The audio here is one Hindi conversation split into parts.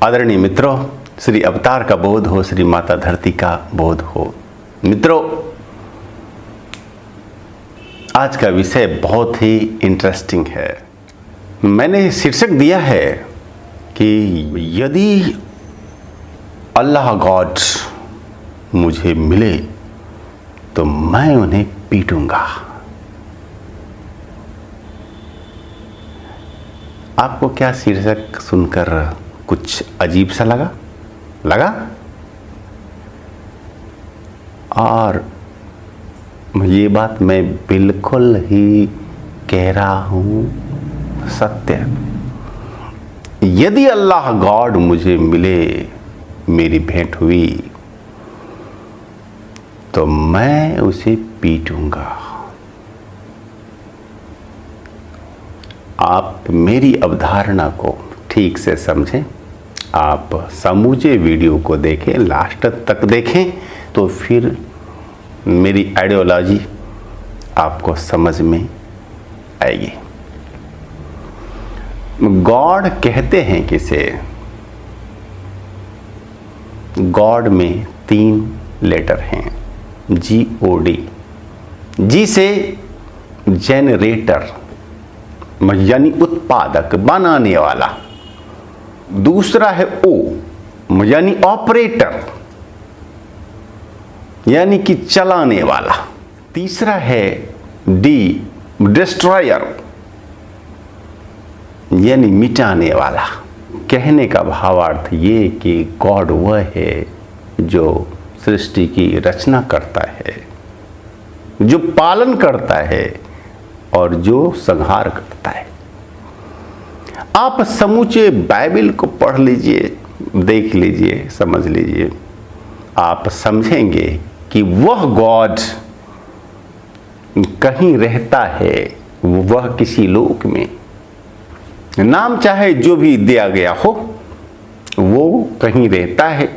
आदरणीय मित्रों, श्री अवतार का बोध हो, श्री माता धरती का बोध हो। मित्रों, आज का विषय बहुत ही इंटरेस्टिंग है। मैंने शीर्षक दिया है कि यदि अल्लाह गॉड मुझे मिले तो मैं उन्हें पीटूंगा। आपको क्या शीर्षक सुनकर कुछ अजीब सा लगा? और ये बात मैं बिल्कुल ही कह रहा हूं, सत्य। यदि अल्लाह गॉड मुझे मिले, मेरी भेंट हुई, तो मैं उसे पीटूंगा। आप मेरी अवधारणा को ठीक से समझें। आप समूचे वीडियो को देखें, लास्ट तक देखें, तो फिर मेरी आइडियोलॉजी आपको समझ में आएगी। गॉड कहते हैं किसे? गॉड में 3 लेटर हैं, GOD। जी से जेनरेटर यानी उत्पादक, बनाने वाला। दूसरा है O यानी ऑपरेटर यानी कि चलाने वाला। तीसरा है D डिस्ट्रॉयर यानी मिटाने वाला। कहने का भावार्थ ये कि गॉड वह है जो सृष्टि की रचना करता है, जो पालन करता है और जो संहार करता है। आप समूचे बाइबल को पढ़ लीजिए, देख लीजिए, समझ लीजिए। आप समझेंगे कि वह गॉड कहीं रहता है, वह किसी लोक में, नाम चाहे जो भी दिया गया हो, वो कहीं रहता है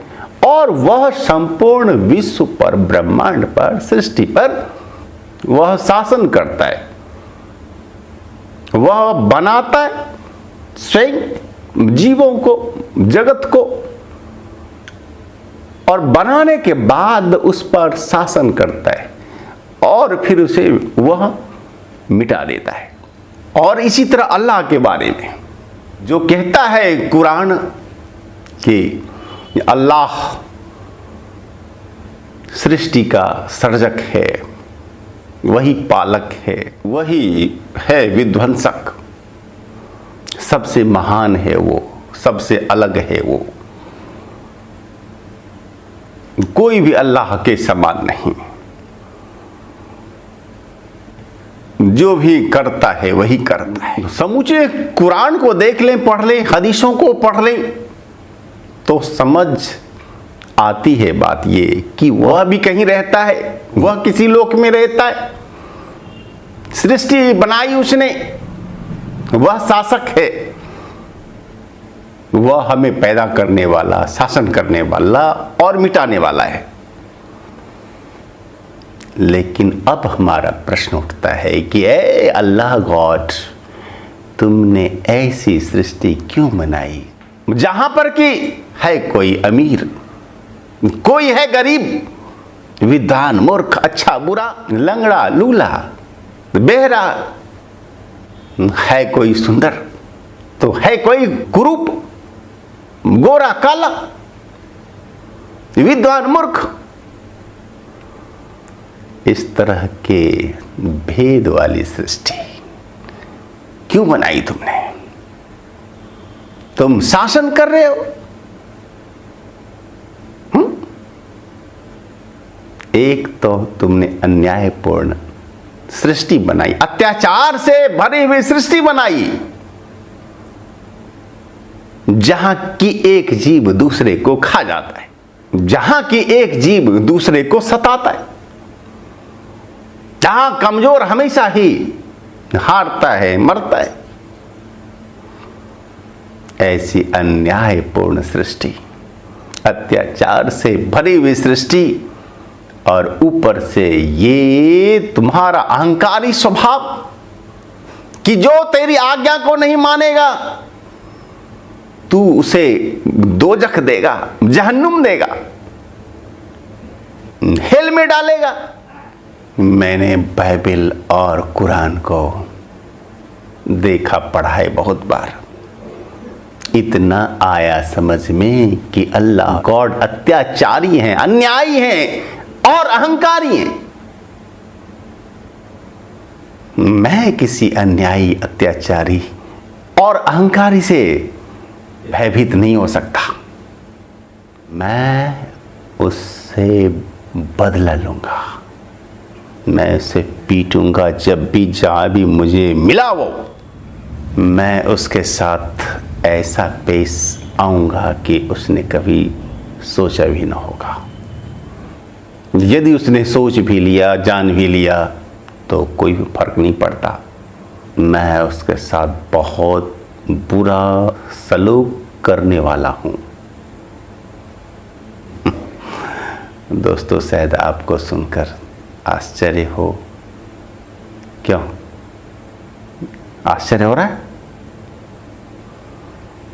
और वह संपूर्ण विश्व पर, ब्रह्मांड पर, सृष्टि पर वह शासन करता है। वह बनाता है स्वयं जीवों को, जगत को, और बनाने के बाद उस पर शासन करता है और फिर उसे वह मिटा देता है। और इसी तरह अल्लाह के बारे में जो कहता है कुरान कि अल्लाह सृष्टि का सर्जक है, वही पालक है, वही है विध्वंसक, सबसे महान है वो, सबसे अलग है वो, कोई भी अल्लाह के समान नहीं। जो भी करता है वही करता है। समूचे कुरान को देख लें, पढ़ लें, हदीसों को पढ़ लें, तो समझ आती है बात ये कि वह भी कहीं रहता है, वह किसी लोक में रहता है। सृष्टि बनाई उसने, वह शासक है, वह हमें पैदा करने वाला, शासन करने वाला और मिटाने वाला है। लेकिन अब हमारा प्रश्न उठता है कि ए अल्लाह गॉड, तुमने ऐसी सृष्टि क्यों बनाई जहां पर कि है कोई अमीर, कोई है गरीब, विद्वान, मूर्ख, अच्छा बुरा, लंगड़ा, लूला, बेहरा, है कोई सुंदर तो है कोई कुरूप, गोरा, काला, विद्वान, मूर्ख। इस तरह के भेद वाली सृष्टि क्यों बनाई तुमने? तुम शासन कर रहे हो। एक तो तुमने अन्यायपूर्ण सृष्टि बनाई, अत्याचार से भरी हुई सृष्टि बनाई, जहां की एक जीव दूसरे को खा जाता है, जहां की एक जीव दूसरे को सताता है, जहां कमजोर हमेशा ही हारता है, मरता है। ऐसी अन्यायपूर्ण सृष्टि, अत्याचार से भरी हुई सृष्टि, और ऊपर से ये तुम्हारा अहंकारी स्वभाव, कि जो तेरी आज्ञा को नहीं मानेगा तू उसे दोजख देगा, जहन्नुम देगा, हेल में डालेगा। मैंने बाइबल और कुरान को देखा पढ़ा है बहुत बार। इतना आया समझ में कि अल्लाह गॉड अत्याचारी हैं, अन्यायी हैं और अहंकारी हैं। मैं किसी अन्यायी, अत्याचारी और अहंकारी से भयभीत नहीं हो सकता। मैं उससे बदला लूंगा, मैं उसे पीटूंगा जब भी जहां भी मुझे मिला वो। मैं उसके साथ ऐसा पेश आऊंगा कि उसने कभी सोचा भी ना होगा। यदि उसने सोच भी लिया, जान भी लिया, तो कोई भी फर्क नहीं पड़ता। मैं उसके साथ बहुत बुरा सलूक करने वाला हूं। दोस्तों, शायद आपको सुनकर आश्चर्य हो। क्यों आश्चर्य हो रहा है?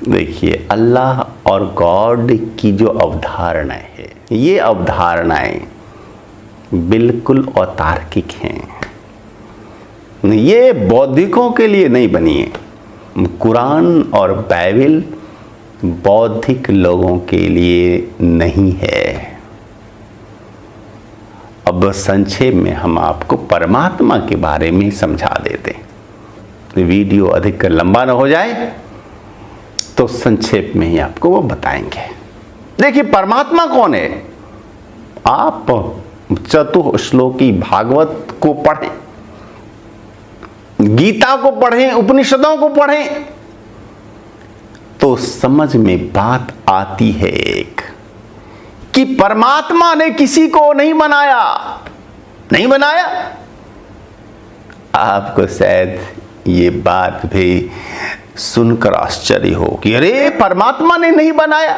देखिए, अल्लाह और गॉड की जो अवधारणाएं है, ये अवधारणाएं बिल्कुल अतार्किक हैं। ये बौद्धिकों के लिए नहीं बनी है। कुरान और बाइबल बौद्धिक लोगों के लिए नहीं है। अब संक्षेप में हम आपको परमात्मा के बारे में समझा देते हैं। वीडियो अधिक लंबा ना हो जाए तो संक्षेप में ही आपको वो बताएंगे। देखिए, परमात्मा कौन है? आप चतुश्लोकी भागवत को पढ़ें, गीता को पढ़ें, उपनिषदों को पढ़ें, तो समझ में बात आती है एक कि परमात्मा ने किसी को नहीं बनाया। नहीं बनाया। आपको शायद ये बात भी सुनकर आश्चर्य हो कि अरे, परमात्मा ने नहीं बनाया।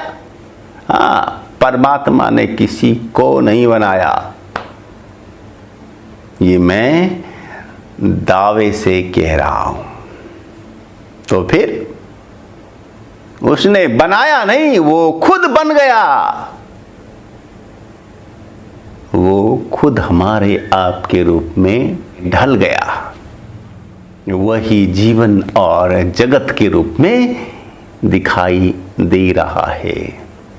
हाँ, परमात्मा ने किसी को नहीं बनाया। ये मैं दावे से कह रहा हूं। तो फिर उसने बनाया नहीं, वो खुद बन गया। वो खुद हमारे आपके रूप में ढल गया। वही जीवन और जगत के रूप में दिखाई दे रहा है।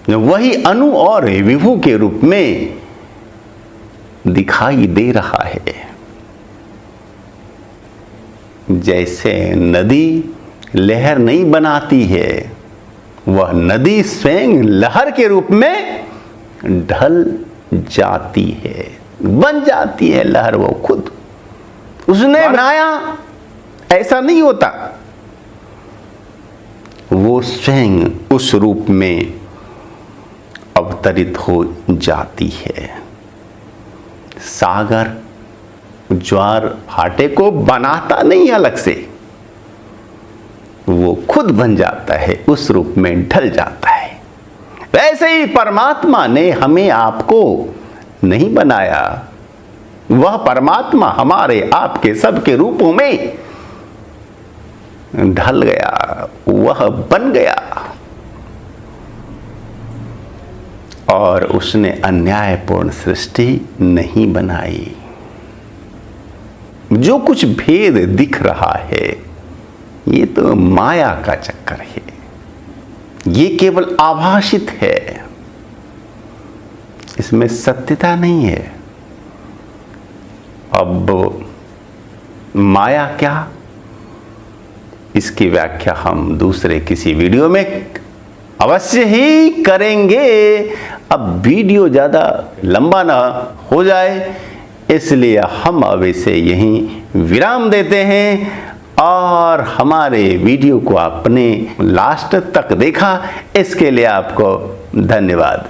वही अणु और विभु के रूप में दिखाई दे रहा है। जैसे नदी लहर नहीं बनाती है, वह नदी स्वयं लहर के रूप में ढल जाती है, बन जाती है लहर वो खुद। उसने बनाया, ऐसा नहीं होता। वो स्वयं उस रूप में अवतरित हो जाती है। सागर ज्वार भाटे को बनाता नहीं अलग से, वो खुद बन जाता है, उस रूप में ढल जाता है। वैसे ही परमात्मा ने हमें आपको नहीं बनाया। वह परमात्मा हमारे आपके सबके रूपों में ढल गया, वह बन गया। और उसने अन्यायपूर्ण सृष्टि नहीं बनाई। जो कुछ भेद दिख रहा है, ये तो माया का चक्कर है। ये केवल आभासित है, इसमें सत्यता नहीं है। अब माया क्या, इसकी व्याख्या हम दूसरे किसी वीडियो में अवश्य ही करेंगे। अब वीडियो ज़्यादा लंबा ना हो जाए, इसलिए हम अब इसे यहीं विराम देते हैं। और हमारे वीडियो को आपने लास्ट तक देखा, इसके लिए आपको धन्यवाद।